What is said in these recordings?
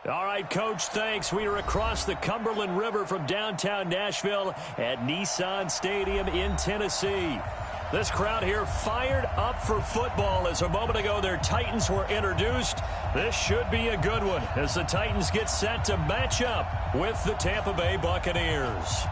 All right, Coach, thanks. We are across the Cumberland River from downtown Nashville at Nissan Stadium in Tennessee. This crowd here fired up for football as a moment ago their Titans were introduced. This should be a good one as the Titans get set to match up with the Tampa Bay Buccaneers.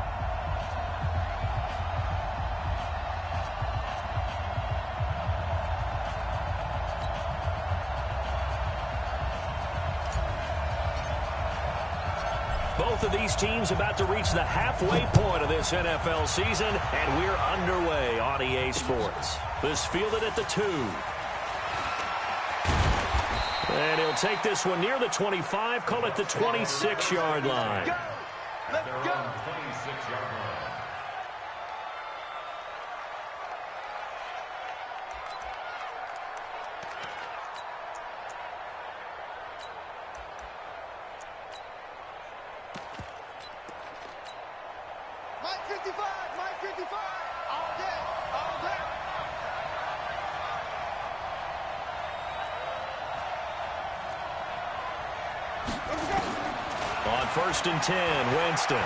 Both of these teams about to reach the halfway point of this NFL season, and we're underway on EA Sports. This fielded at the 2. And he'll take this one near the 25, call it the 26-yard line. Let's go. 26-yard line. On 1st and 10, Winston.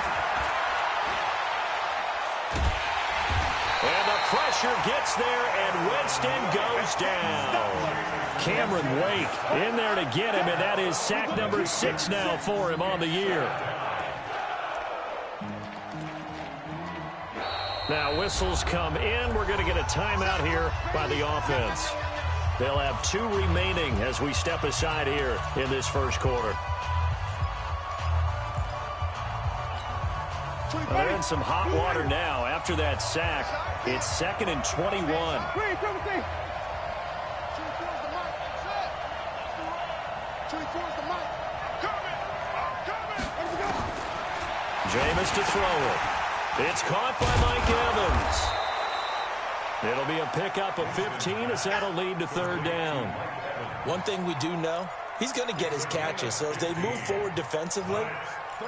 And the pressure gets there, and Winston goes down. Cameron Wake in there to get him, and that is sack number 6 now for him on the year. Now whistles come in. We're going to get a timeout here by the offense. They'll have 2 remaining as we step aside here in this first quarter. Well, they're in some hot water now after that sack. It's 2nd and 21. Jameis to throw it. It's caught by Mike Evans. It'll be a pickup of 15 as that'll lead to 3rd down. One thing we do know, he's going to get his catches. So as they move forward defensively,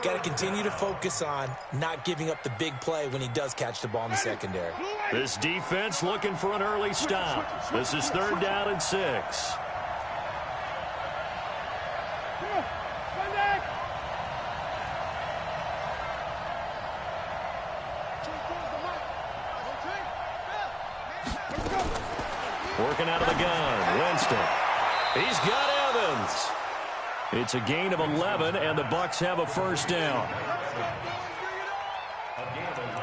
got to continue to focus on not giving up the big play when he does catch the ball in the secondary. This defense looking for an early stop. This is 3rd down and 6. Working out of the gun, Winston. He's got Evans. It's a gain of 11, and the Bucs have a 1st down.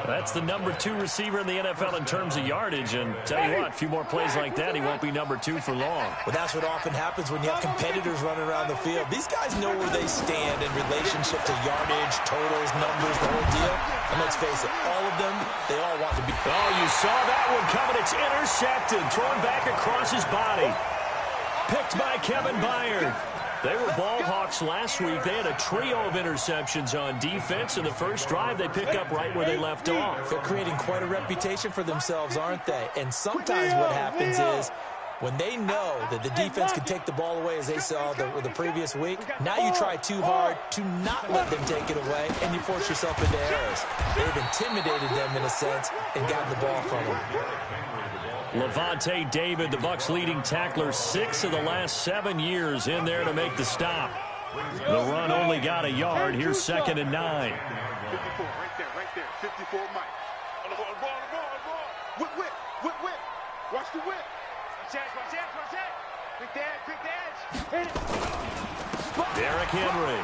That's the number 2 receiver in the NFL in terms of yardage, and tell you what, a few more plays like that, he won't be number 2 for long. Well, that's what often happens when you have competitors running around the field. These guys know where they stand in relationship to yardage, totals, numbers, the whole deal. And let's face it, all of them, they all want to be. Oh, you saw that one coming. It's intercepted, thrown back across his body. Picked by Kevin Byard. They were ball hawks last week. They had a trio of interceptions on defense. In the first drive, they pick up right where they left off. They're creating quite a reputation for themselves, aren't they? And sometimes what happens is when they know that the defense can take the ball away, as they saw the previous week, now you try too hard to not let them take it away, and you force yourself into errors. They've intimidated them in a sense and gotten the ball from them. Levante David, the Bucs' leading tackler, 6 of the last 7 years in there to make the stop. The run only got a yard. Here's 2nd and 9. 54, right there. 54, Mike. On the ball. Whip. Watch the whip. Watch that. Quick dash. Derrick Henry.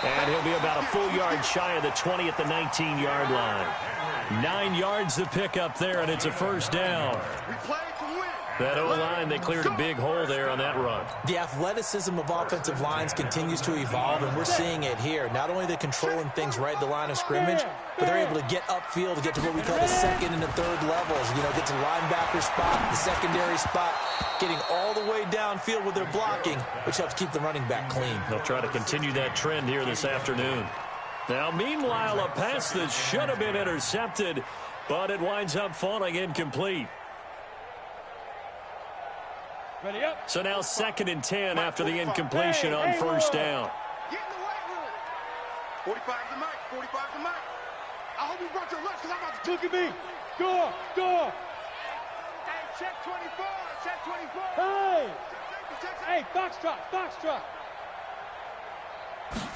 And he'll be about a full yard shy of the 20 at the 19-yard line. 9 yards to pick up there, and it's a 1st down. That O-line, they cleared a big hole there on that run. The athleticism of offensive lines continues to evolve, and we're seeing it here. Not only are they controlling things right at the line of scrimmage, but they're able to get upfield to get to what we call the 2nd and the 3rd levels. You know, get to the linebacker spot, the secondary spot, getting all the way downfield with their blocking, which helps keep the running back clean. They'll try to continue that trend here this afternoon. Now, meanwhile, a pass that should have been intercepted, but it winds up falling incomplete. Ready up. So now 2nd and 10 after the incompletion on 1st down. Get in the weight room. 45 to Mike. I hope you brought your lunch because I'm about to Look at me. Score. Hey, check 24. Hey, box truck.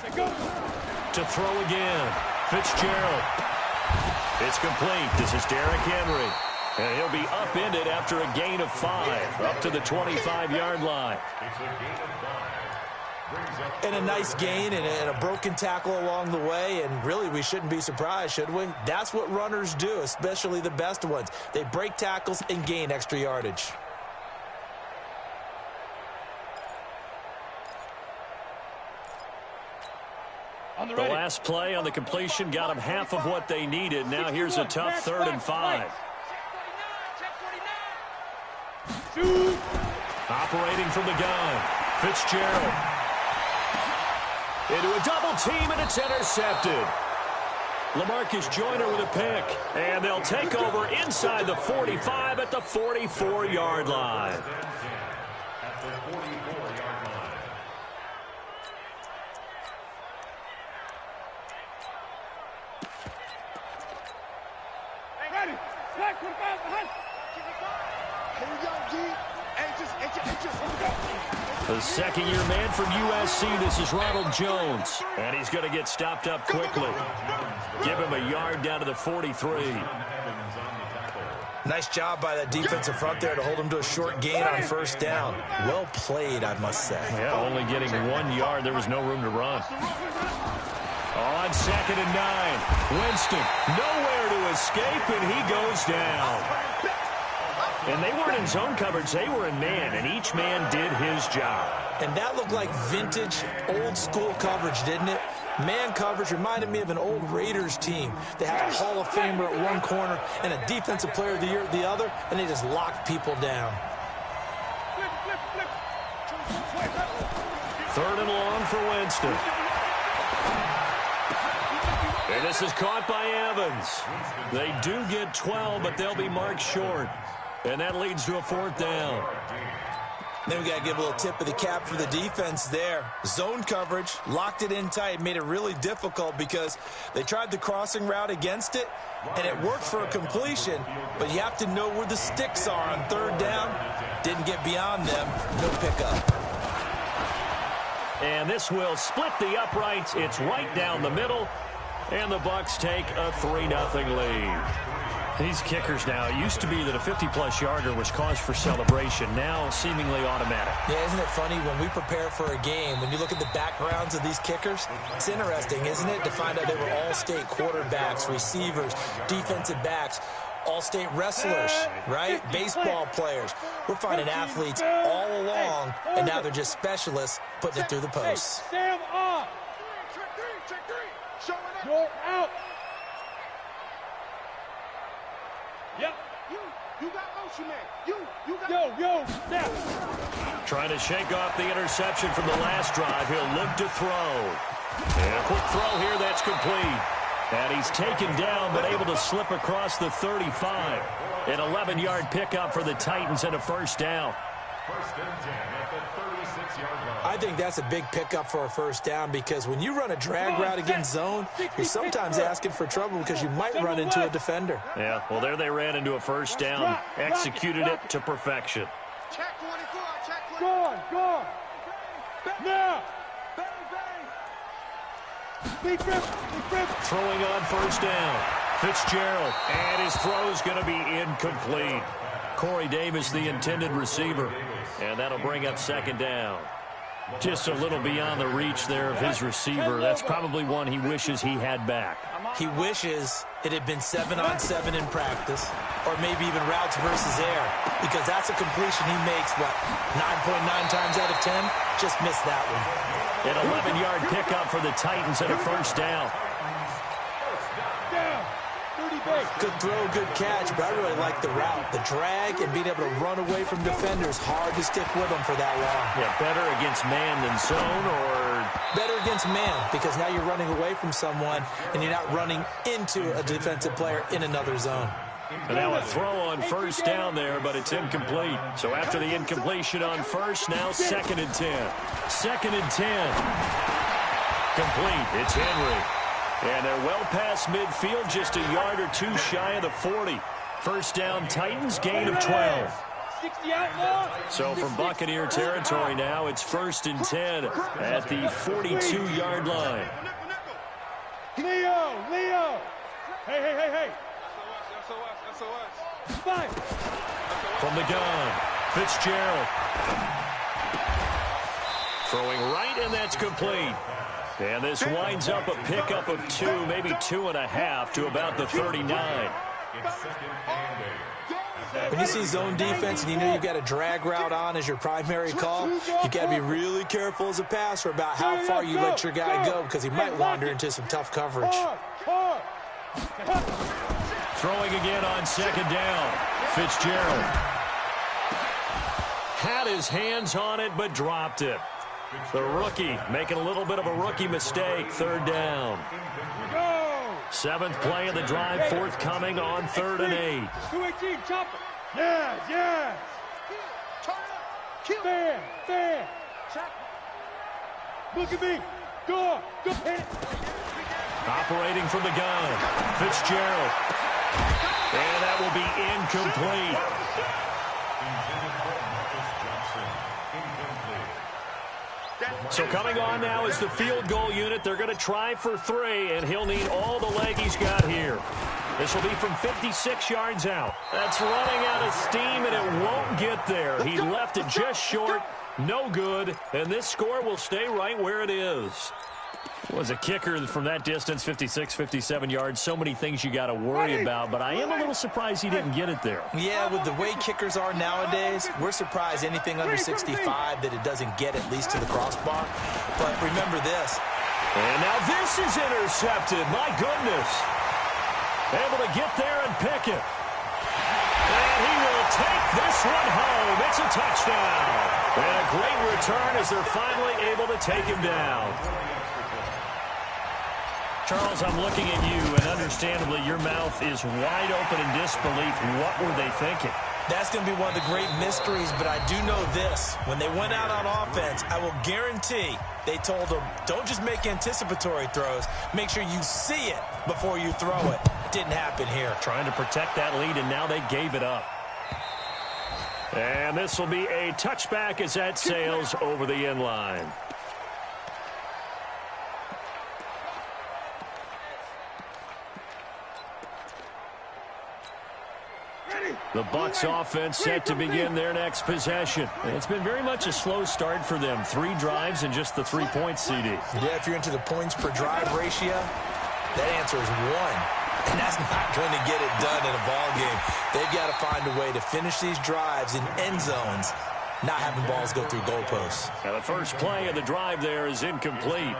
To throw again. Fitzgerald. It's complete. This is Derrick Henry. And he'll be upended after a gain of 5, up to the 25-yard line. And a nice gain and a broken tackle along the way, and really we shouldn't be surprised, should we? That's what runners do, especially the best ones. They break tackles and gain extra yardage. The last play on the completion got them half of what they needed. Now here's a tough 3rd and 5. Operating from the gun, Fitzgerald. Into a double team, and it's intercepted. LaMarcus Joyner with a pick. And they'll take over inside the 45 at the 44-yard line. At the 44-yard line. Ready. Black 45 behind. Here we go, G. The second-year man from USC, this is Ronald Jones. And he's going to get stopped up quickly. Give him a yard down to the 43. Nice job by that defensive front there to hold him to a short gain on 1st down. Well played, I must say. Yeah, only getting 1 yard. There was no room to run. On 2nd and 9. Winston, nowhere to escape, and he goes down. And they weren't in zone coverage. They were in man, and each man did his job. And that looked like vintage, old-school coverage, didn't it? Man coverage reminded me of an old Raiders team. They had a Hall of Famer at one corner and a Defensive Player of the Year at the other, and they just locked people down. 3rd and long for Winston. And this is caught by Evans. They do get 12, but they'll be marked short. And that leads to a 4th down. Then we got to give a little tip of the cap for the defense there. Zone coverage, locked it in tight, made it really difficult because they tried the crossing route against it, and it worked for a completion, but you have to know where the sticks are on 3rd down. Didn't get beyond them, no pickup. And this will split the uprights. It's right down the middle, and the Bucs take a 3-0 lead. These kickers now, it used to be that a 50-plus yarder was cause for celebration. Now, seemingly automatic. Yeah, isn't it funny when we prepare for a game, when you look at the backgrounds of these kickers, it's interesting, isn't it, to find out they were all-state quarterbacks, receivers, defensive backs, all-state wrestlers, right? Baseball players. We're finding athletes all along, and now they're just specialists putting it through the posts. Sam on. Check three. Showing up. You're out. Yep. You got motion, man. You got. Yo, snap. Trying to shake off the interception from the last drive. He'll look to throw. And a quick throw here, that's complete. And he's taken down, but able to slip across the 35. An 11-yard pickup for the Titans and a 1st down. 1st and 10 at the 36-yard line. I think that's a big pickup for a 1st down because when you run a drag route against zone, you're sometimes asking for trouble because you might run into a defender. Yeah, well, there they ran into a 1st down. Executed it to perfection. Check 24. Check 24. Go on. Now. Big rip. Throwing on 1st down. Fitzgerald, and his throw's going to be incomplete. Corey Davis, the intended receiver, and that'll bring up 2nd down. Just a little beyond the reach there of his receiver. That's probably one he wishes he had back. He wishes it had been 7-on-7 in practice, or maybe even routes versus air, because that's a completion he makes, 9.9 times out of 10? Just missed that one. An 11-yard pickup for the Titans and a 1st down. Good throw, good catch, but I really like the route. The drag and being able to run away from defenders, hard to stick with them for that long. Yeah, better against man than zone, or better against man, because now you're running away from someone and you're not running into a defensive player in another zone. And now a throw on 1st down there, but it's incomplete. So after the incompletion on 1st, now 2nd and 10. 2nd and 10. Complete. It's Henry. And they're well past midfield, just a yard or two shy of the 40. 1st down, Titans, gain of 12. 60 outlaws. So from Buccaneer territory now, it's 1st and 10 at the 42-yard line. Leo. Hey. Fine. From the gun, Fitzgerald. Throwing right, and that's complete. And this winds up a pickup of 2, maybe 2.5 to about the 39. When you see zone defense and you know you've got a drag route on as your primary call, you got to be really careful as a passer about how far you let your guy go because he might wander into some tough coverage. Throwing again on 2nd down. Fitzgerald had his hands on it but dropped it. The rookie making a little bit of a rookie mistake. 3rd down. 7th play of the drive, forthcoming on 3rd and 8. 218, chopper. Yes. Fair. Look at me. Go. Hit it. Operating from the gun, Fitzgerald. And that will be incomplete. So coming on now is the field goal unit. They're going to try for 3, and he'll need all the leg he's got here. This will be from 56 yards out. That's running out of steam, and it won't get there. He left it just short. No good, and this score will stay right where it is. Was a kicker from that distance, 56, 57 yards. So many things you got to worry about, but I am a little surprised he didn't get it there. Yeah, with the way kickers are nowadays, we're surprised anything under 65 that it doesn't get at least to the crossbar. But remember this. And now this is intercepted. My goodness. Able to get there and pick it. And he will take this one home. It's a touchdown. And a great return as they're finally able to take him down. Charles, I'm looking at you, and understandably, your mouth is wide open in disbelief. What were they thinking? That's going to be one of the great mysteries, but I do know this. When they went out on offense, I will guarantee they told them, don't just make anticipatory throws. Make sure you see it before you throw it. Didn't happen here. Trying to protect that lead, and now they gave it up. And this will be a touchback as that sails over the end line. The Bucs offense set to begin their next possession. It's been very much a slow start for them. 3 drives and just the 3 points, CD. Yeah, if you're into the points per drive ratio, that answer is 1. And that's not going to get it done in a ball game. They've got to find a way to finish these drives in end zones, not having balls go through goalposts. Now the first play of the drive there is incomplete.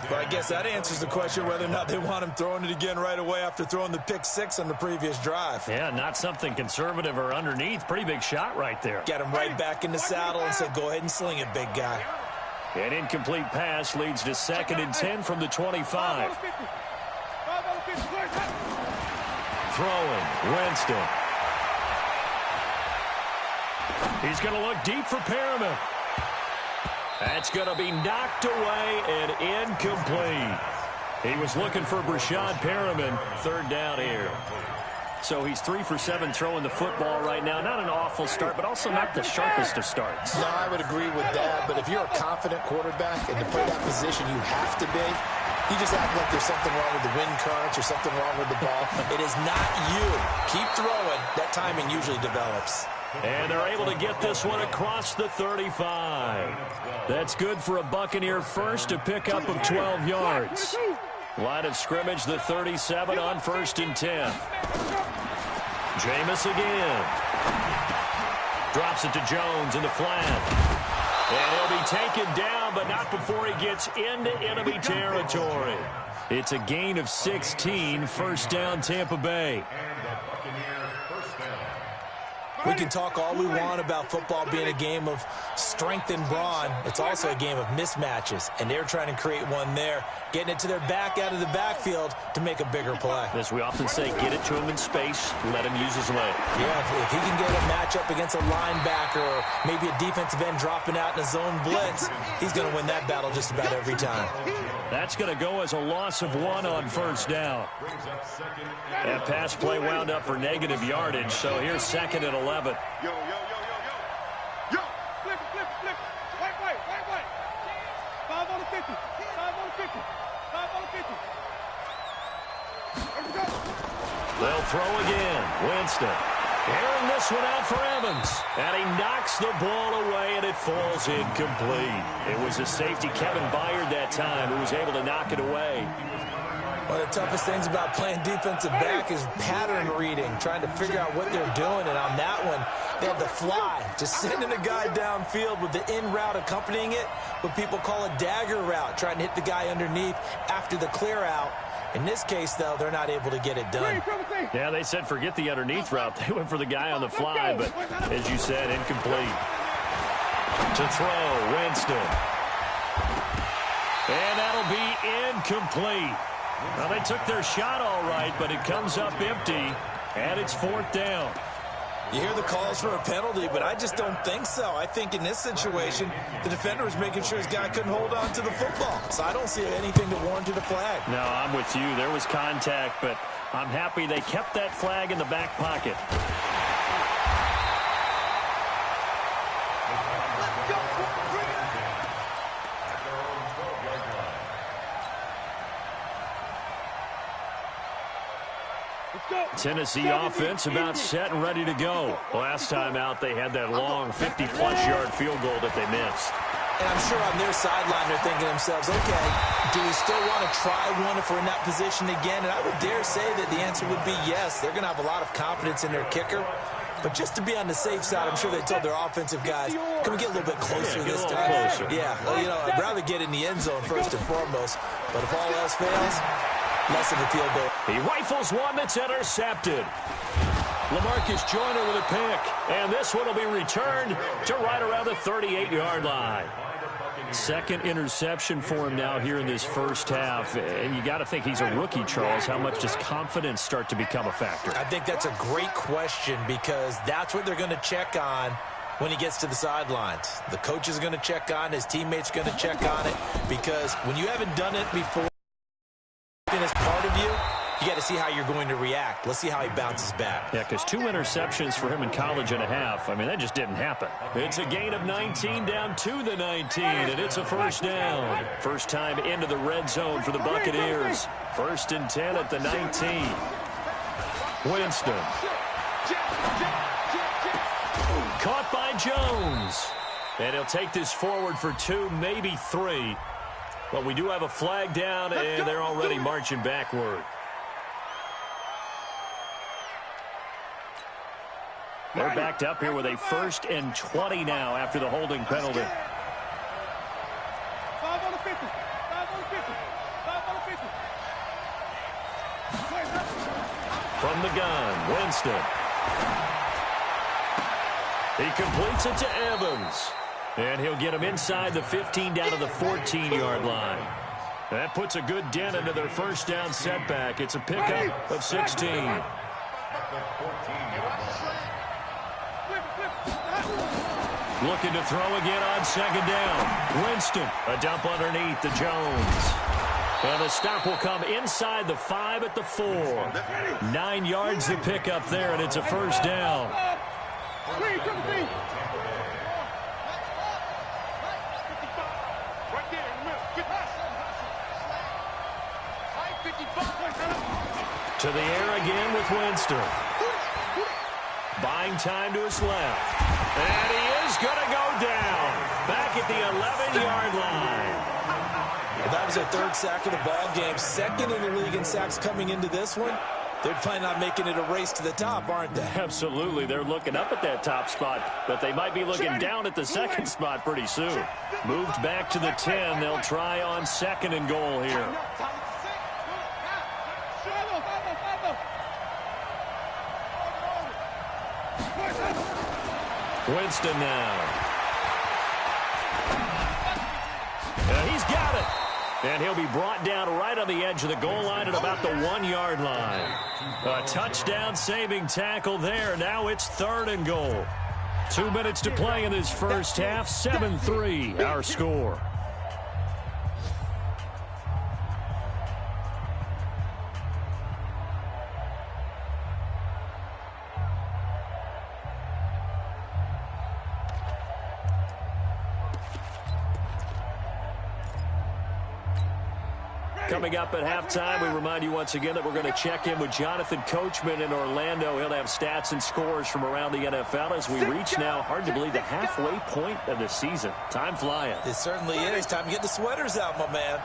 But I guess that answers the question whether or not they want him throwing it again right away after throwing the pick 6 on the previous drive. Yeah, not something conservative or underneath. Pretty big shot right there. Got him right back in the saddle and said, go ahead and sling it, big guy. An incomplete pass leads to 2nd and 10 from the 25. Throwing, Winston. He's going to look deep for Perriman. That's going to be knocked away and incomplete. He was looking for Brashad Perriman. 3rd down here. So he's 3 for 7 throwing the football right now. Not an awful start, but also not the sharpest of starts. No, I would agree with that. But if you're a confident quarterback and to play that position, you have to be. You just act like there's something wrong with the wind currents or something wrong with the ball. It is not you. Keep throwing. That timing usually develops. And they're able to get this one across the 35. That's good for a Buccaneer first, a pickup of 12 yards. Line of scrimmage, the 37 on 1st and 10. Jameis again. Drops it to Jones in the flat. And he'll be taken down, but not before he gets into enemy territory. It's a gain of 16, 1st down Tampa Bay. We can talk all we want about football being a game of strength and brawn. It's also a game of mismatches, and they're trying to create one there, getting it to their back out of the backfield to make a bigger play. As we often say, get it to him in space, let him use his leg. Yeah, if he can get a matchup against a linebacker or maybe a defensive end dropping out in a zone blitz, he's going to win that battle just about every time. That's going to go as a loss of 1 on 1st down. That pass play wound up for negative yardage, so here's 2nd and 11. They'll throw again. Winston. Airing this one out for Evans. And he knocks the ball away, and it falls incomplete. It was a safety, Kevin Byard, that time, who was able to knock it away. One of the toughest things about playing defensive back is pattern reading, trying to figure out what they're doing. And on that one, they had the fly, just sending a guy downfield with the in route accompanying it, what people call a dagger route, trying to hit the guy underneath after the clear out. In this case, though, they're not able to get it done. Yeah, they said forget the underneath route. They went for the guy on the fly, but as you said, incomplete. To throw, Winston. And that'll be incomplete. Well, they took their shot all right, but it comes up empty, and it's 4th down. You hear the calls for a penalty, but I just don't think so. I think in this situation, the defender was making sure his guy couldn't hold on to the football. So I don't see anything that warranted a flag. No, I'm with you. There was contact, but I'm happy they kept that flag in the back pocket. Tennessee offense about set and ready to go. Last time out, they had that long 50-plus yard field goal that they missed. And I'm sure on their sideline, they're thinking to themselves, okay, do we still want to try one if we're in that position again? And I would dare say that the answer would be yes. They're going to have a lot of confidence in their kicker. But just to be on the safe side, I'm sure they told their offensive guys, can we get a little bit closer this time? Closer. Yeah, well, you know, I'd rather get in the end zone first and foremost. But if all else fails, less of a field goal. He rifles one that's intercepted. LaMarcus Joyner with a pick. And this one will be returned to right around the 38-yard line. Second interception for him now here in this first half. And you got to think he's a rookie, Charles. How much does confidence start to become a factor? I think that's a great question because that's what they're going to check on when he gets to the sidelines. The coach is going to check on, his teammates going to check on it, because when you haven't done it before as part of you, you got to see how you're going to react. Let's see how he bounces back. Yeah, because 2 interceptions for him in college and a half. I mean, that just didn't happen. It's a gain of 19 down to the 19, and it's a first down. First time into the red zone for the Buccaneers. 1st and 10 at the 19. Winston. Caught by Jones. And he'll take this forward for 2, maybe 3. But we do have a flag down, and they're already marching backward. They're backed up here with a 1st and 20 now after the holding penalty. 5 on the 50. 5 on the 50. 5 on the 50. From the gun, Winston. He completes it to Evans. And he'll get him inside the 15 down to the 14-yard line. That puts a good dent into their first down setback. It's a pickup of 16. Looking to throw again on 2nd down. Winston, a dump underneath to Jones. And the stop will come inside the 5 at the 4. 9 yards to pick up there, and it's a first down. To the air again with Winston. Buying time to his left. And he is going to go down. Back at the 11-yard line. Well, that was their 3rd sack of the ball game. 2nd in the league in sacks coming into this one. They're planning on making it a race to the top, aren't they? Absolutely. They're looking up at that top spot, but they might be looking down at the 2nd spot pretty soon. Moved back to the 10. They'll try on 2nd and goal here. Winston now. He's got it. And he'll be brought down right on the edge of the goal line at about the 1-yard line. A touchdown-saving tackle there. Now it's 3rd and goal. 2 minutes to play in this first half. 7-3 our score. Coming up at halftime, we remind you once again that we're going to check in with Jonathan Coachman in Orlando. He'll have stats and scores from around the NFL as we reach now, hard to believe, the halfway point of the season. Time flying. It certainly is. Time to get the sweaters out, my man.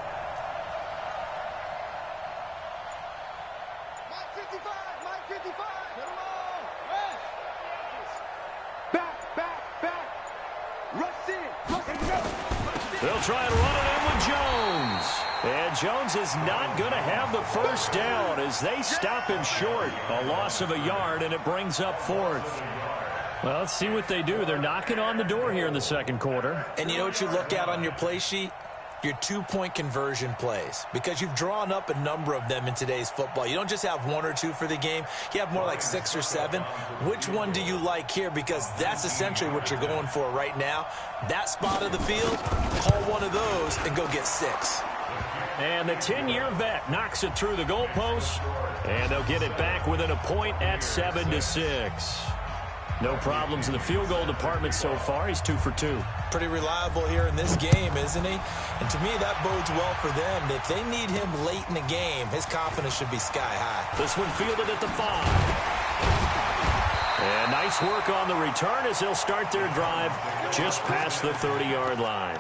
They'll try and run it in with Jones. And Jones is not going to have the first down as they stop him short. A loss of a yard, and it brings up fourth. Well, let's see what they do. They're knocking on the door here in the second quarter. And you know what you look at on your play sheet? Your two-point conversion plays, because you've drawn up a number of them in today's football. You don't just have one or two for the game. You have more like 6 or 7. Which one do you like here? Because that's essentially what you're going for right now. That spot of the field, call one of those and go get 6. And the 10-year vet knocks it through the goalpost, and they'll get it back within a point at 7-6. No problems in the field goal department so far. He's 2 for 2. Pretty reliable here in this game, isn't he? And to me, that bodes well for them. If they need him late in the game, his confidence should be sky high. This one fielded at the 5. And nice work on the return as they'll start their drive just past the 30-yard line.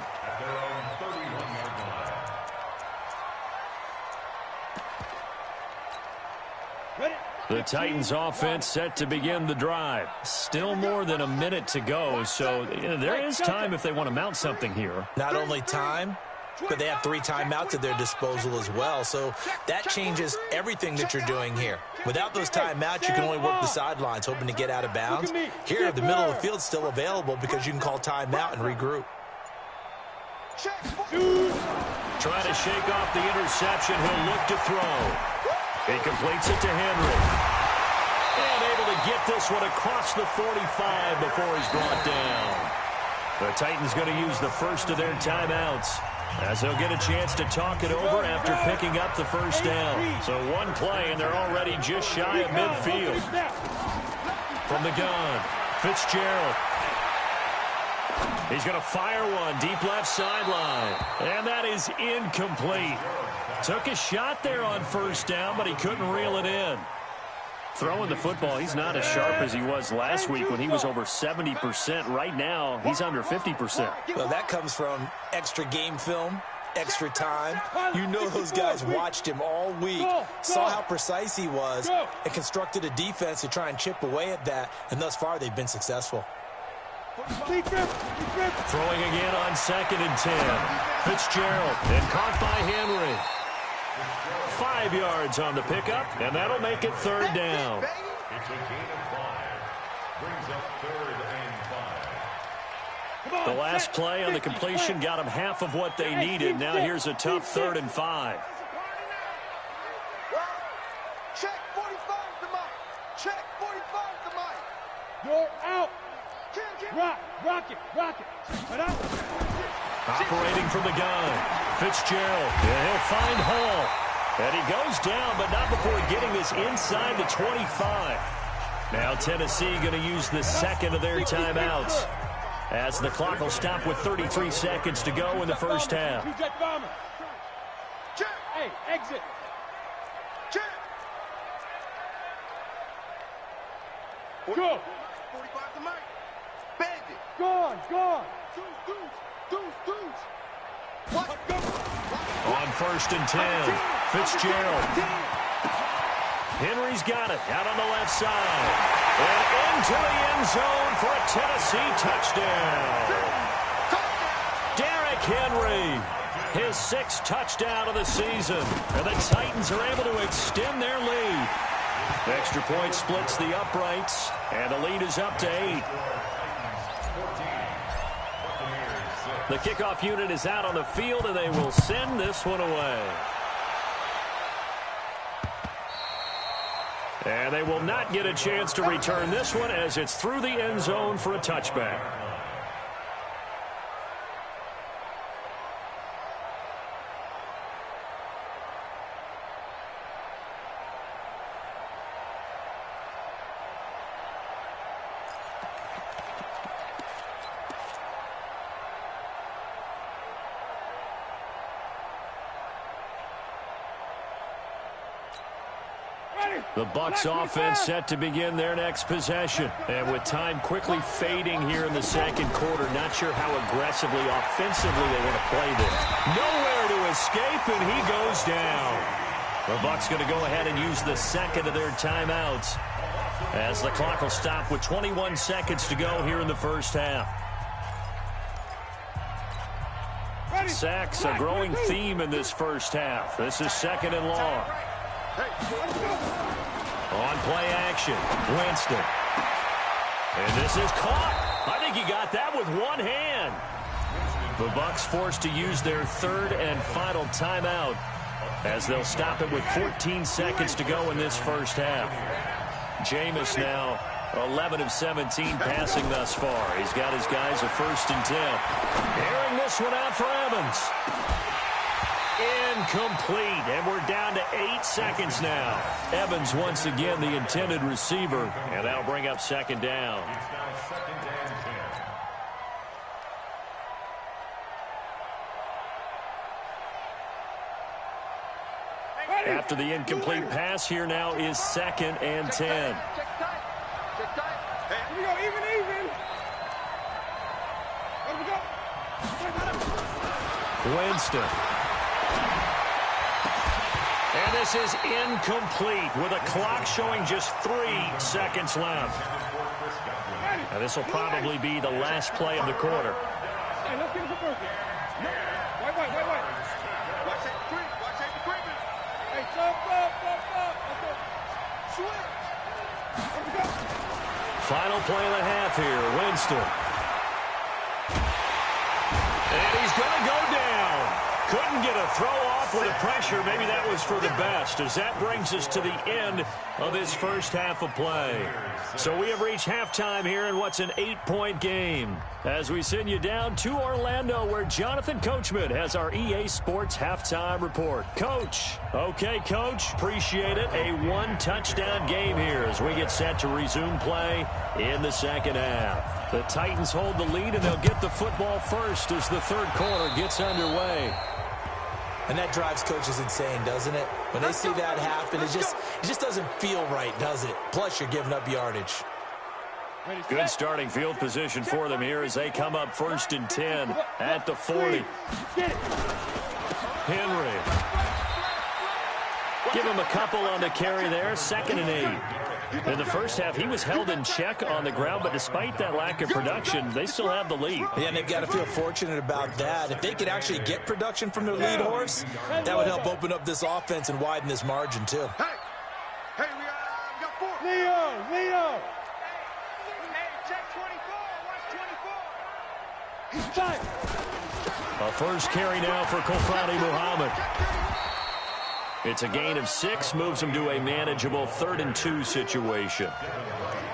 The Titans offense set to begin the drive. Still more than a minute to go, so there is time if they want to mount something here. Not only time, but they have 3 timeouts at their disposal as well, so that changes everything that you're doing here. Without those timeouts, you can only work the sidelines, hoping to get out of bounds. Here, the middle of the field's still available because you can call timeout and regroup. Trying to shake off the interception. He'll look to throw. He completes it to Henry. And able to get this one across the 45 before he's brought down. The Titans going to use the first of their timeouts as they'll get a chance to talk it over after picking up the first down. So one play, and they're already just shy of midfield. From the gun, Fitzgerald. He's going to fire one deep left sideline. And that is incomplete. Took a shot there on first down, but he couldn't reel it in. Throwing the football, he's not as sharp as he was last week when he was over 70%. Right now, he's under 50%. Well, that comes from extra game film, extra time. You know those guys watched him all week, saw how precise he was, and constructed a defense to try and chip away at that, and thus far they've been successful. Throwing again on 2nd and 10. Fitzgerald, and caught by Henry. 5 yards on the pickup, and that'll make it 3rd down. It's a gain of 5. Brings up 3rd and 5. The last play on the completion got them half of what they needed. Now here's a tough 3rd and 5. Check 45 to Mike. Check 45 to Mike. You're out. Rock it. Operating from the gun. Fitzgerald. And he'll find Hall. And he goes down, but not before getting this inside the 25. Now Tennessee going to use the second of their timeouts, as the clock will stop with 33 seconds to go in the first half. Hey, exit. Check. Go. 45 to Mike. Bandit. Gone. Deuce. What? On 1st and 10, Fitzgerald. Henry's got it out on the left side. And into the end zone for a Tennessee touchdown. Derrick Henry, his 6th touchdown of the season. And the Titans are able to extend their lead. Extra point splits the uprights, and the lead is up to 8. The kickoff unit is out on the field, and they will send this one away. And they will not get a chance to return this one as it's through the end zone for a touchback. The Bucs offense set to begin their next possession. And with time quickly fading here in the second quarter, not sure how aggressively, offensively they want to play this. Nowhere to escape, and he goes down. The Bucs going to go ahead and use the second of their timeouts as the clock will stop with 21 seconds to go here in the first half. Sacks, a growing theme in this first half. This is second and long. On play action, Winston. And this is caught. I think he got that with one hand. The Bucs forced to use their third and final timeout as they'll stop it with 14 seconds to go in this first half. Jameis now 11 of 17 passing thus far. He's got his guys a 1st and 10. Airing this one out for Evans. Incomplete, and we're down to 8 seconds now. Evans once again the intended receiver, and that'll bring up second down. After the incomplete pass, here now is 2nd and 10. Here we go, even. Here we go. Winston. And this is incomplete with a clock showing just 3 seconds left. Now this will probably be the last play of the quarter. Hey, let's get it for Berkeley. White. Watch that creep. Hey, stop. Let's go. Switch. Here we go. Final play of the half here, Winston. And he's going to go down. Couldn't get a throw off with the pressure. Maybe that was for the best, as that brings us to the end of this first half of play. So we have reached halftime here in what's an 8-point game, as we send you down to Orlando, where Jonathan Coachman has our EA Sports halftime report. Coach. Okay, Coach. Appreciate it. A 1-touchdown game here as we get set to resume play in the second half. The Titans hold the lead, and they'll get the football first as the third quarter gets underway. And that drives coaches insane, doesn't it? When they see that happen, it just doesn't feel right, does it? Plus, you're giving up yardage. Good starting field position for them here as they come up 1st and 10 at the 40. Henry. Give him a couple on the carry there. 2nd and 8. In the first half, he was held in check on the ground, but despite that lack of production, they still have the lead. Yeah, and they've got to feel fortunate about that. If they could actually get production from their lead horse, that would help open up this offense and widen this margin, too. Hey, we got 4. Leo. Hey, check 24. Watch 24. He's tight. A first carry now for Kofani Muhammad. It's a gain of 6, moves them to a manageable 3rd and 2 situation.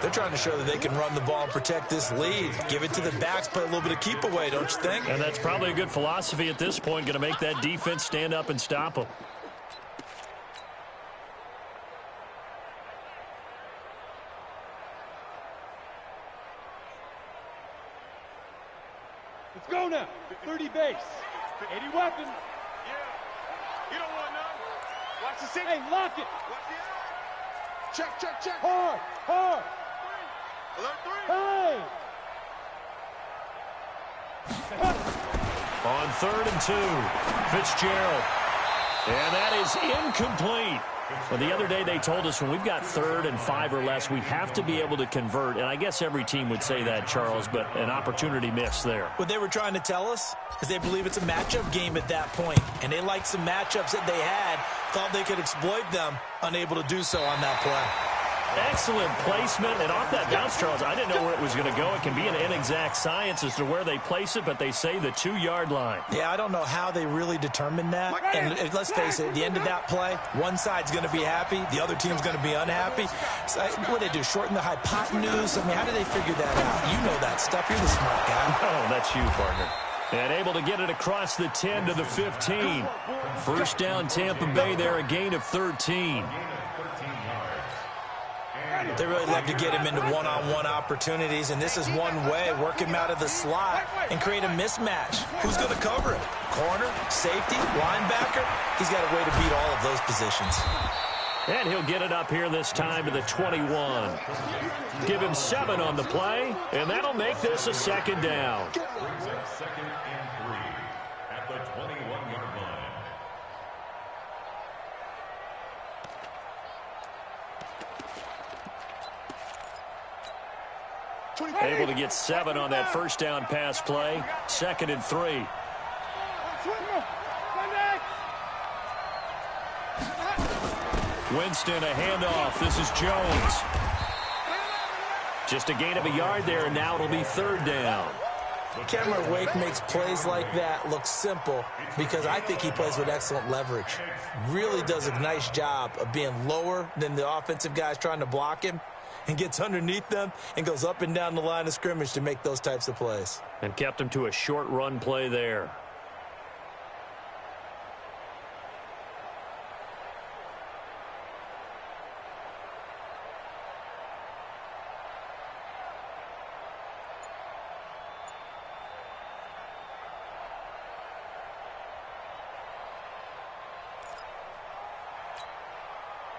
They're trying to show that they can run the ball and protect this lead. Give it to the backs, play a little bit of keep away, don't you think? And that's probably a good philosophy at this point, going to make that defense stand up and stop them. Let's go now. 30 base. 80 weapon. Yeah. You don't want none. Watch the 6. Hey, lock it. Watch the other. Check. Hard. Alert 3. Hey. On 3rd and 2, Fitzgerald. And that is incomplete. Well, the other day they told us when we've got 3rd and 5 or less, we have to be able to convert. And I guess every team would say that, Charles, but an opportunity missed there. What they were trying to tell us is they believe it's a matchup game at that point. And they liked some matchups that they had, thought they could exploit them, unable to do so on that play. Excellent placement, and off that bounce, Charles, I didn't know where it was going to go. It can be an inexact science as to where they place it, but they say the 2-yard line. Yeah, I don't know how they really determined that. And let's face it, at the end of that play, one side's going to be happy, the other team's going to be unhappy. So, what do they do, shorten the hypotenuse? I mean, how do they figure that out? You know that stuff. You're the smart guy. Oh, that's you, partner. And able to get it across the 10 to the 15. First down, Tampa Bay there, a gain of 13. They really love to get him into one-on-one opportunities, and this is one way, work him out of the slot and create a mismatch. Who's going to cover it? Corner, safety, linebacker? He's got a way to beat all of those positions. And he'll get it up here this time to the 21. Give him 7 on the play, and that'll make this a second down. Brings up 2nd and 3 at the 21-yard line. Able to get 7 on that first down pass play. 2nd and 3. Winston, a handoff. This is Jones. Just a gain of a yard there, and now it'll be 3rd down. Cameron Wake makes plays like that look simple because I think he plays with excellent leverage. Really does a nice job of being lower than the offensive guys trying to block him and gets underneath them and goes up and down the line of scrimmage to make those types of plays. And kept him to a short run play there.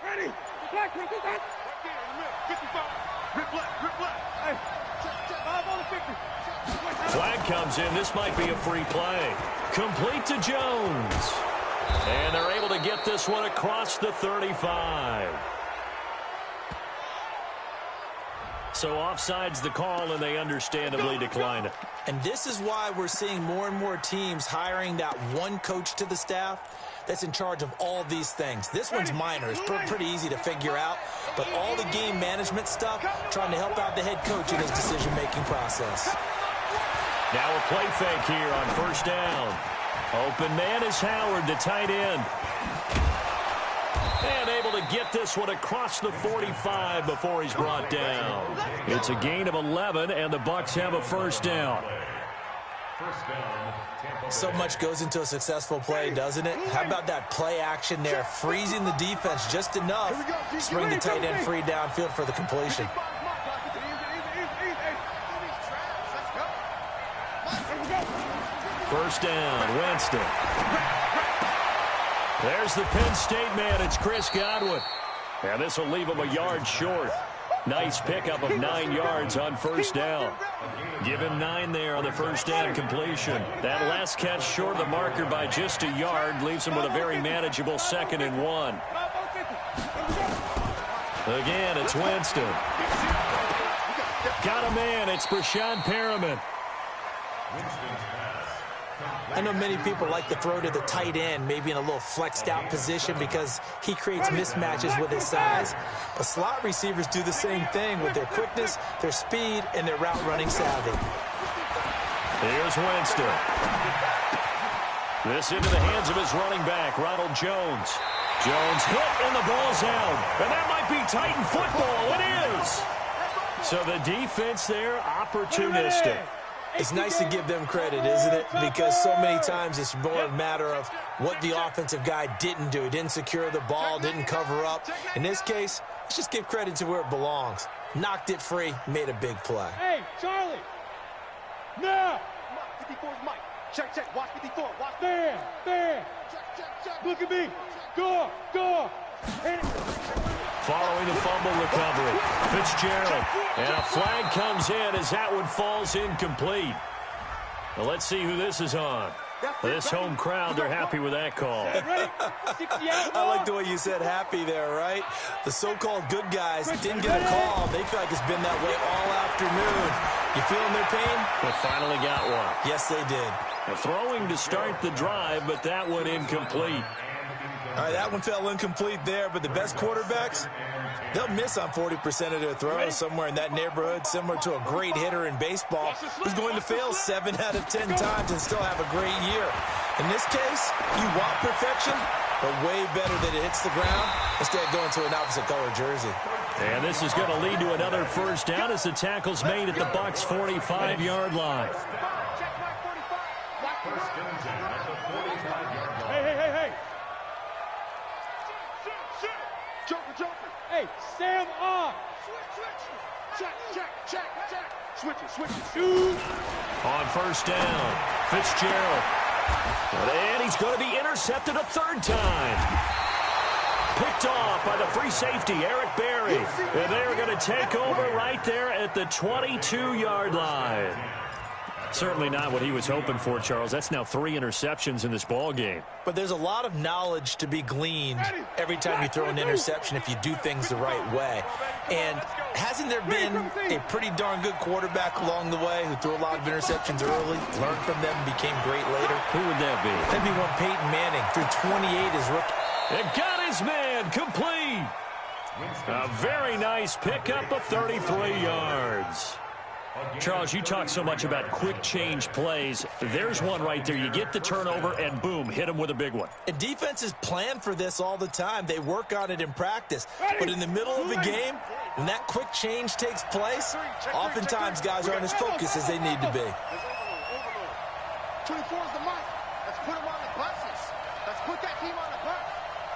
Ready? Black, right there in the middle. 55. Rip left, rip left. Hey, check, 5 on the 50. Flag comes in. This might be a free play. Complete to Jones. And they're able to get this one across the 35. So offside's the call, and they understandably decline it. And this is why we're seeing more and more teams hiring that one coach to the staff that's in charge of all these things. This one's minor. It's pretty easy to figure out. But all the game management stuff, trying to help out the head coach in his decision-making process. Now a play fake here on 1st down. Open man is Howard, the tight end. And able to get this one across the 45 before he's brought down. It's a gain of 11, and the Bucs have a 1st down. So much goes into a successful play, doesn't it? How about that play action there, freezing the defense just enough to bring the tight end free downfield for the completion. First down, Winston. There's the Penn State man. It's Chris Godwin. And this will leave him a yard short. Nice pickup of 9 yards on 1st down. Give him 9 there on the 1st down completion. That last catch short of the marker by just a yard leaves him with a very manageable 2nd and 1. Again, it's Winston. Got a man. It's Brashon Perriman. I know many people like to throw to the tight end, maybe in a little flexed out position because he creates mismatches with his size. But slot receivers do the same thing with their quickness, their speed, and their route running savvy. Here's Winston. This into the hands of his running back, Ronald Jones. Jones hit, and the ball's out. And that might be Titan football. It is. So the defense there, opportunistic. It's nice to give them credit, isn't it? Because so many times it's more a matter of what the offensive guy didn't do. He didn't secure the ball, didn't cover up. In this case, let's just give credit to where it belongs. Knocked it free, made a big play. Hey, Charlie. Now. 54's Mike. Check. Watch 54. Watch. There. Check. Look at me. Go. Following the fumble recovery, Fitzgerald. And a flag comes in as that one falls incomplete. Well, let's see who this is on. This home crowd, they're happy with that call. I like the way you said happy there, right? The so-called good guys didn't get a call. They feel like it's been that way all afternoon. You feeling their pain? They finally got one. Yes, they did. Throwing to start the drive, but that one incomplete. All right, that one fell incomplete there, but the best quarterbacks, they'll miss on 40% of their throws somewhere in that neighborhood, similar to a great hitter in baseball who's going to fail 7 out of 10 times and still have a great year. In this case, you want perfection, but way better that it hits the ground instead of going to an opposite color jersey. And this is going to lead to another 1st down as the tackle's made at the Bucs' 45-yard line. Hey. Jumper. Hey, Sam on. Check. Switch it. Shoot. On 1st down, Fitzgerald. And he's going to be intercepted a 3rd time. picked off by the free safety, Eric Berry. And they're going to take over right there at the 22-yard line. Certainly not what he was hoping for, Charles. That's now 3 interceptions in this ball game. But there's a lot of knowledge to be gleaned every time you throw an interception if you do things the right way. And hasn't there been a pretty darn good quarterback along the way who threw a lot of interceptions early, learned from them, and became great later? Who would that be? That'd be one Peyton Manning, threw 28 as rookie. It got his man complete. A very nice pickup of 33 yards. Charles, you talk so much about quick change plays. There's one right there. You get the turnover, and boom, hit him with a big one. And defenses plan for this all the time. They work on it in practice. But in the middle of the game, when that quick change takes place, oftentimes guys aren't as focused as they need to be. 24 is the mic. Let's put him on the buses. Let's put that team on the bus.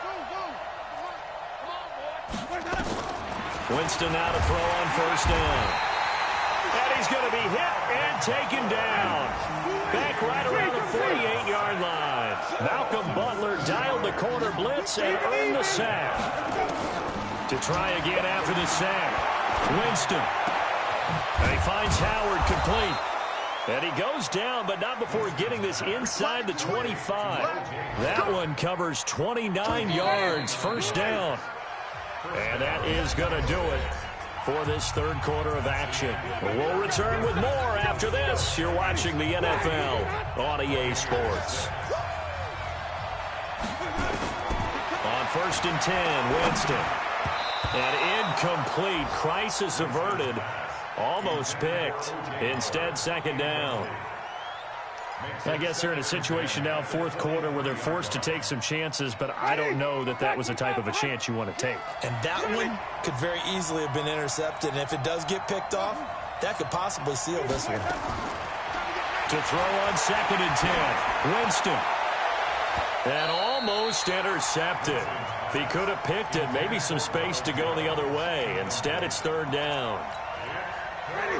Come on, boy. Winston now to throw on first down. And he's going to be hit and taken down. Back right around the 48-yard line. Malcolm Butler dialed the corner blitz and earned the sack. To try again after the sack, Winston. And he finds Howard complete. And he goes down, but not before getting this inside the 25. That one covers 29 yards, first down. And that is going to do it for this third quarter of action. We'll return with more after this. You're watching the NFL on EA Sports. On first and 10, Winston. And incomplete. Crisis averted. Almost picked. Instead, second down. I guess they're in a situation now, fourth quarter, where they're forced to take some chances, but I don't know that that was the type of a chance you want to take. And that one could very easily have been intercepted, and if it does get picked off, that could possibly seal this one. To throw on second and 10, Winston. And almost intercepted. If he could have picked it, maybe some space to go the other way. Instead, it's third down.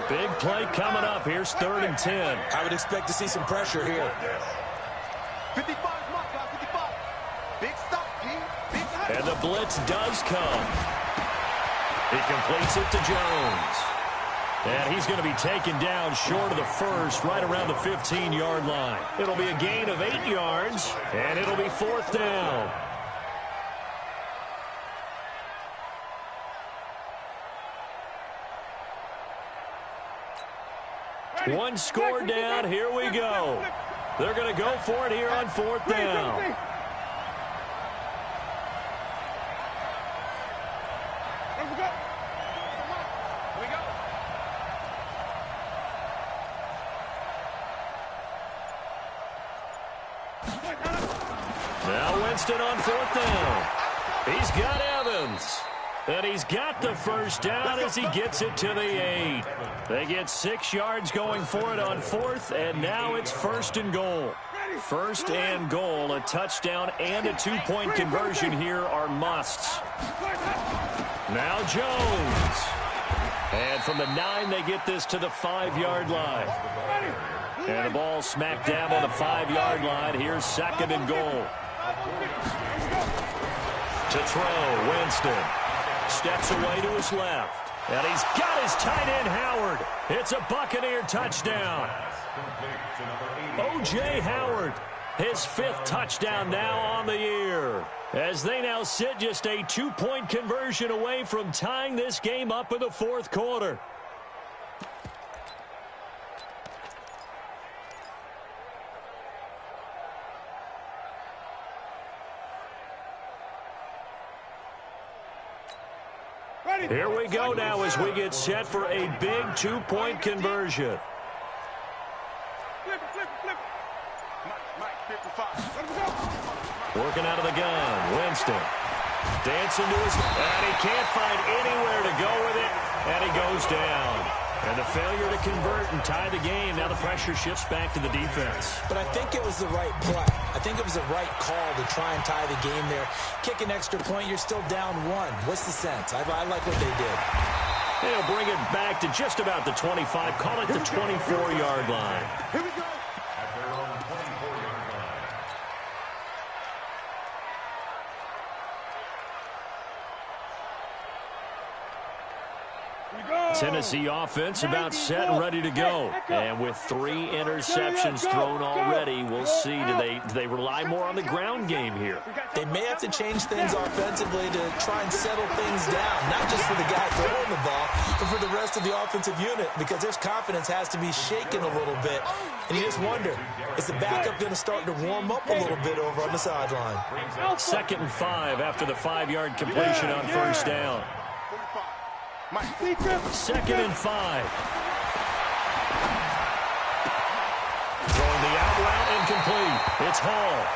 Big play coming up. Here's third and 10. I would expect to see some pressure here. 55 mark, guys, 55. Big stop, G. Big stop. And the blitz does come. He completes it to Jones. And he's going to be taken down short of the first, right around the 15-yard line. It'll be a gain of 8 yards, and it'll be fourth down. One score down. Here we go. They're going to go for it here on fourth down. Now Winston on fourth down. He's got Evans. And he's got the first down as he gets it to the 8. They get 6 yards going for it on fourth, and now it's first and goal. First and goal, a touchdown and a two-point conversion here are musts. Now Jones. And from the 9, they get this to the 5-yard line. And the ball smacked down on the 5-yard line. Here's second and goal. To throw, Winston. Steps away to his left. And he's got his tight end, Howard. It's a Buccaneer touchdown. O.J. Howard, his 5th touchdown now on the year. As they now sit just a 2-point conversion away from tying this game up in the fourth quarter. Here we go now as we get set for a big 2-point conversion. Working out of the gun, Winston. Dancing to his... And he can't find anywhere to go with it, and he goes down. And the failure to convert and tie the game. Now the pressure shifts back to the defense. But I think it was the right play. I think it was the right call to try and tie the game there. Kick an extra point, you're still down 1. What's the sense? I like what they did. They'll bring it back to just about the 25. Call it the 24-yard line. Here we go. Tennessee offense about set and ready to go. And with 3 interceptions thrown already, we'll see. Do they rely more on the ground game here? They may have to change things offensively to try and settle things down, not just for the guy throwing the ball, but for the rest of the offensive unit, because their confidence has to be shaken a little bit. And you just wonder, is the backup going to start to warm up a little bit over on the sideline? 2nd and 5 after the 5-yard completion on first down. 2nd and 5. Throwing the out route incomplete. It's Hall.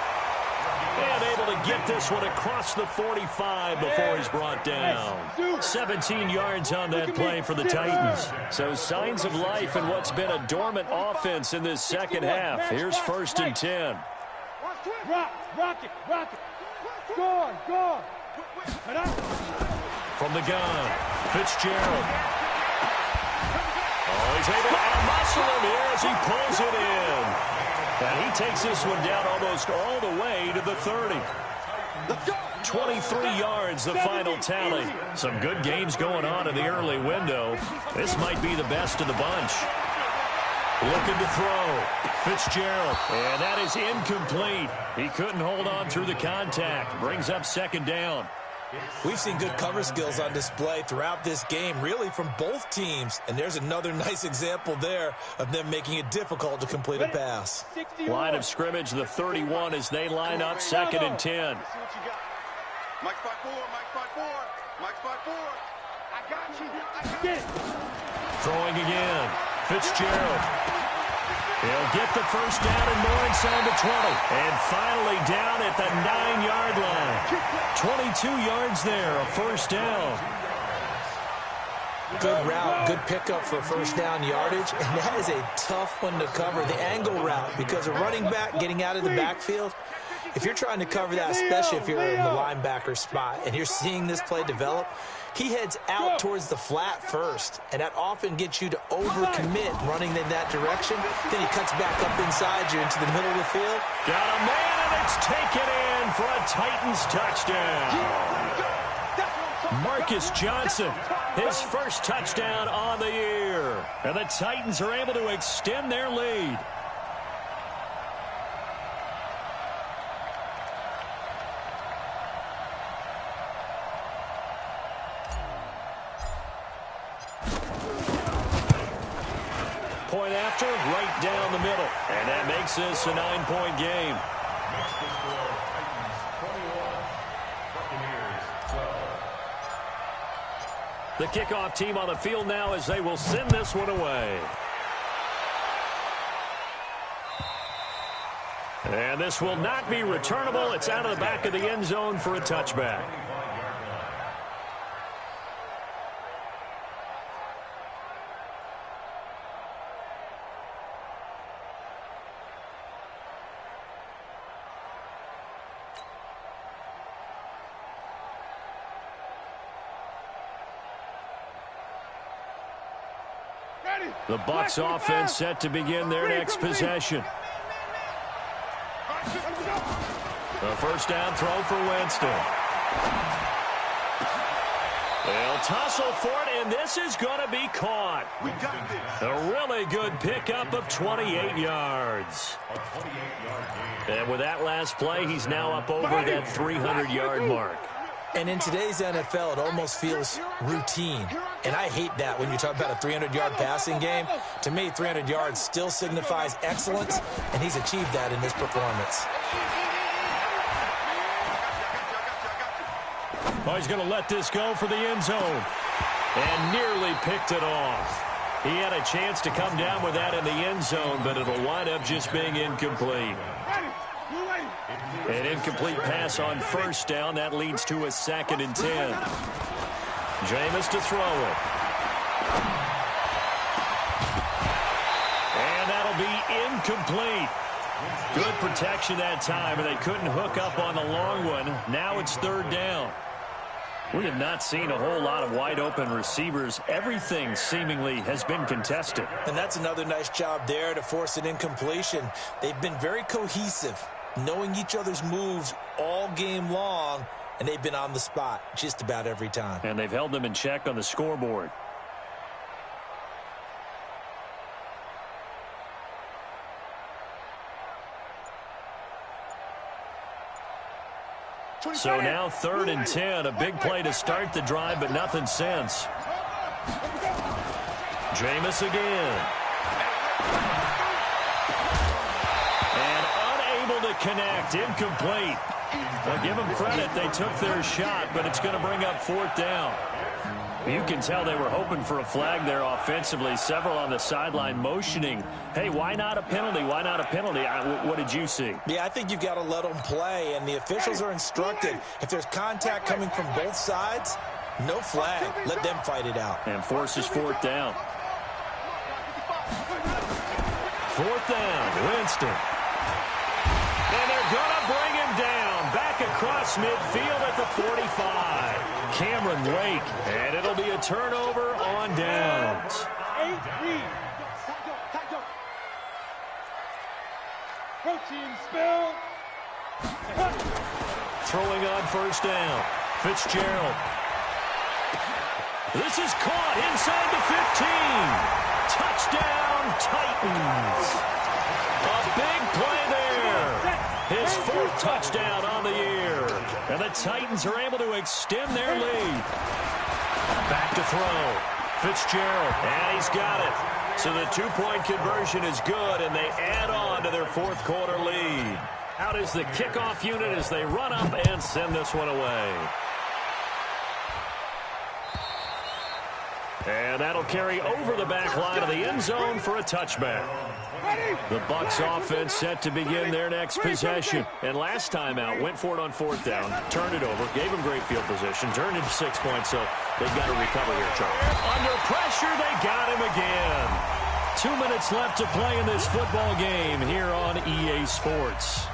And able to get this one across the 45 before he's brought down. 17 yards on that play for the Titans. So signs of life in what's been a dormant offense in this second half. Here's 1st and 10. Rock it. Go on. From the gun, Fitzgerald. Oh, he's able to muscle him here as he pulls it in. And he takes this one down almost all the way to the 30. 23 yards, the final tally. Some good games going on in the early window. This might be the best of the bunch. Looking to throw. Fitzgerald. And that is incomplete. He couldn't hold on through the contact. Brings up 2nd down. We've seen good cover skills on display throughout this game, really from both teams. And there's another nice example there of them making it difficult to complete a pass. Line of scrimmage, the 31 as they line up 2nd and 10. Mike's 5-4. I got you. Throwing again. Fitzgerald. He'll get the first down and more inside the 20. And finally down at the 9-yard line. 22 yards there, a first down. Good route, good pickup for first down yardage, and that is a tough one to cover, the angle route, because a running back getting out of the backfield, if you're trying to cover that, especially if you're in the linebacker spot, and you're seeing this play develop, he heads out towards the flat first, and that often gets you to overcommit running in that direction. Then he cuts back up inside you into the middle of the field. Got a man, and it's taken in for a Titans touchdown. Marcus Johnson, his first touchdown on the year. And the Titans are able to extend their lead. Point after, right down the middle. And that makes this a 9-point game. The kickoff team on the field now as they will send this one away. And this will not be returnable. It's out of the back of the end zone for a touchback. The Bucs offense set to begin their next possession. The first down throw for Winston. They'll tussle for it, and this is going to be caught. A really good pickup of 28 yards. And with that last play, he's now up over that 300-yard mark. And in today's NFL, it almost feels routine. And I hate that when you talk about a 300-yard passing game. To me, 300 yards still signifies excellence, and he's achieved that in this performance. Oh, he's going to let this go for the end zone. And nearly picked it off. He had a chance to come down with that in the end zone, but it'll wind up just being incomplete. An incomplete pass on first down. That leads to a 2nd and 10. Jameis to throw it. And that'll be incomplete. Good protection that time, and they couldn't hook up on the long one. Now it's 3rd down. We have not seen a whole lot of wide-open receivers. Everything seemingly has been contested. And that's another nice job there to force an incompletion. They've been very cohesive, knowing each other's moves all game long, and they've been on the spot just about every time. And they've held them in check on the scoreboard. So now 3rd and 10. A big play to start the drive, but nothing since. Jameis again. And unable to connect. Incomplete. Well, give them credit. They took their shot, but it's going to bring up 4th down. You can tell they were hoping for a flag there offensively. Several on the sideline motioning, hey, why not a penalty? Why not a penalty? What did you see? Yeah, I think you've got to let them play, and the officials are instructed. If there's contact coming from both sides, no flag. Let them fight it out. And forces 4th down. 4th down, Winston. And they're going to bring him down. Back across midfield at the 45. Cameron Wake. And it'll be a turnover on downs. 8-3. Protein spill. Throwing on 1st down. Fitzgerald. This is caught inside the 15. Touchdown, Titans. A big play there. His 4th touchdown on the year. And the Titans are able to extend their lead. Back to throw. Fitzgerald. And he's got it. So the 2-point conversion is good, and they add on to their 4th quarter lead. Out is the kickoff unit as they run up and send this one away. And that'll carry over the back line of the end zone for a touchback. The Bucs offense set to begin their next possession. And last time out, went for it on 4th down, turned it over, gave them great field position, turned into 6 points, so they've got to recover here, Charlie. Under pressure, they got him again. 2 minutes left to play in this football game here on EA Sports.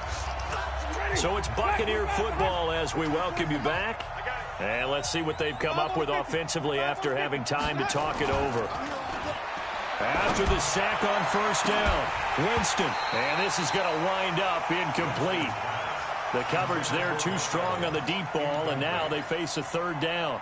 So it's Buccaneer football as we welcome you back. And let's see what they've come up with offensively after having time to talk it over. After the sack on 1st down, Winston. And this is going to wind up incomplete. The coverage there too strong on the deep ball, and now they face a 3rd down.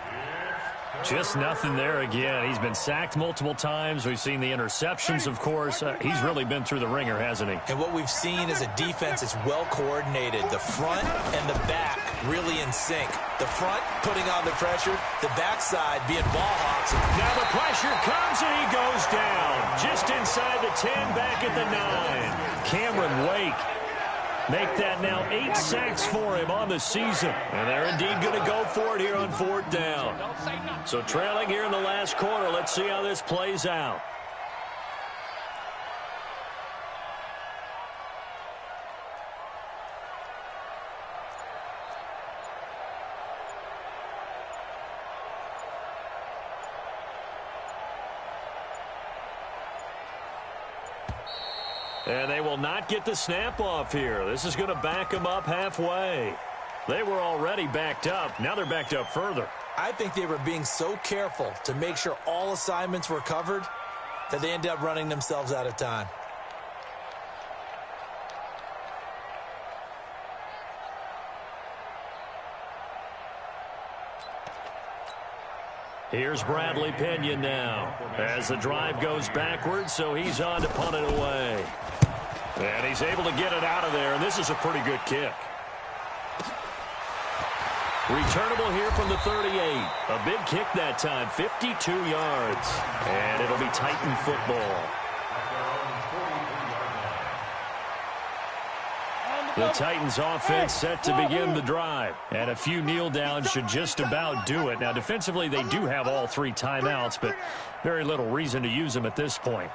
Just nothing there again. He's been sacked multiple times. We've seen the interceptions, of course. He's really been through the ringer, hasn't he? And what we've seen is a defense that's well coordinated. The front and the back really in sync. The front putting on the pressure, the backside being ball hawks. Now the pressure comes and he goes down. Just inside the 10, back at the 9. Cameron Wake. Make that now 8 sacks for him on the season. And they're indeed going to go for it here on 4th down. So trailing here in the last quarter. Let's see how this plays out. And they will not get the snap off here. This is going to back them up halfway. They were already backed up. Now they're backed up further. I think they were being so careful to make sure all assignments were covered that they ended up running themselves out of time. Here's Bradley Pinion now as the drive goes backwards, so he's on to punt it away. And he's able to get it out of there, and this is a pretty good kick. Returnable here from the 38. A big kick that time, 52 yards. And it'll be Titan football. The Titans offense set to begin the drive. And a few kneel downs should just about do it. Now, defensively, they do have all 3 timeouts, but very little reason to use them at this point.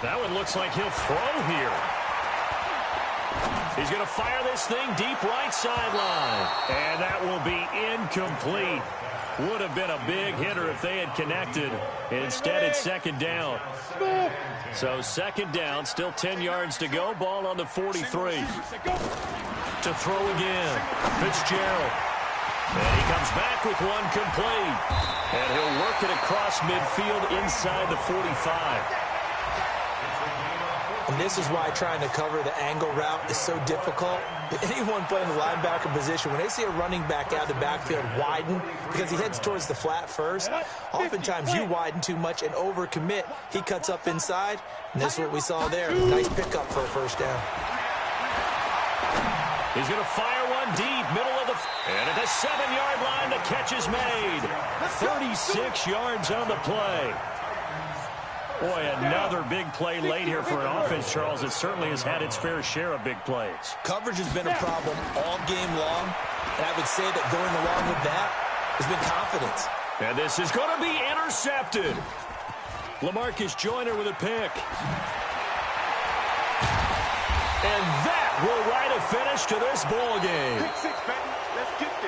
That one looks like he'll throw here. He's going to fire this thing deep right sideline. And that will be incomplete. Would have been a big hitter if they had connected. Instead, it's 2nd down. So 2nd down, still 10 yards to go. Ball on the 43. To throw again. Fitzgerald. And he comes back with one complete. And he'll work it across midfield inside the 45. And this is why trying to cover the angle route is so difficult. Anyone playing the linebacker position, when they see a running back out of the backfield widen, because he heads towards the flat first, oftentimes you widen too much and overcommit. He cuts up inside, and this is what we saw there. Nice pickup for a 1st down. He's going to fire And at the 7-yard line, the catch is made. 36 yards on the play. Boy, another big play late here for an offense, Charles. It certainly has had its fair share of big plays. Coverage has been a problem all game long, and I would say that going along with that has been confidence. And this is going to be intercepted. LaMarcus Joyner with a pick. And that will write a finish to this ball game. Pick 6, baby. Let's get this.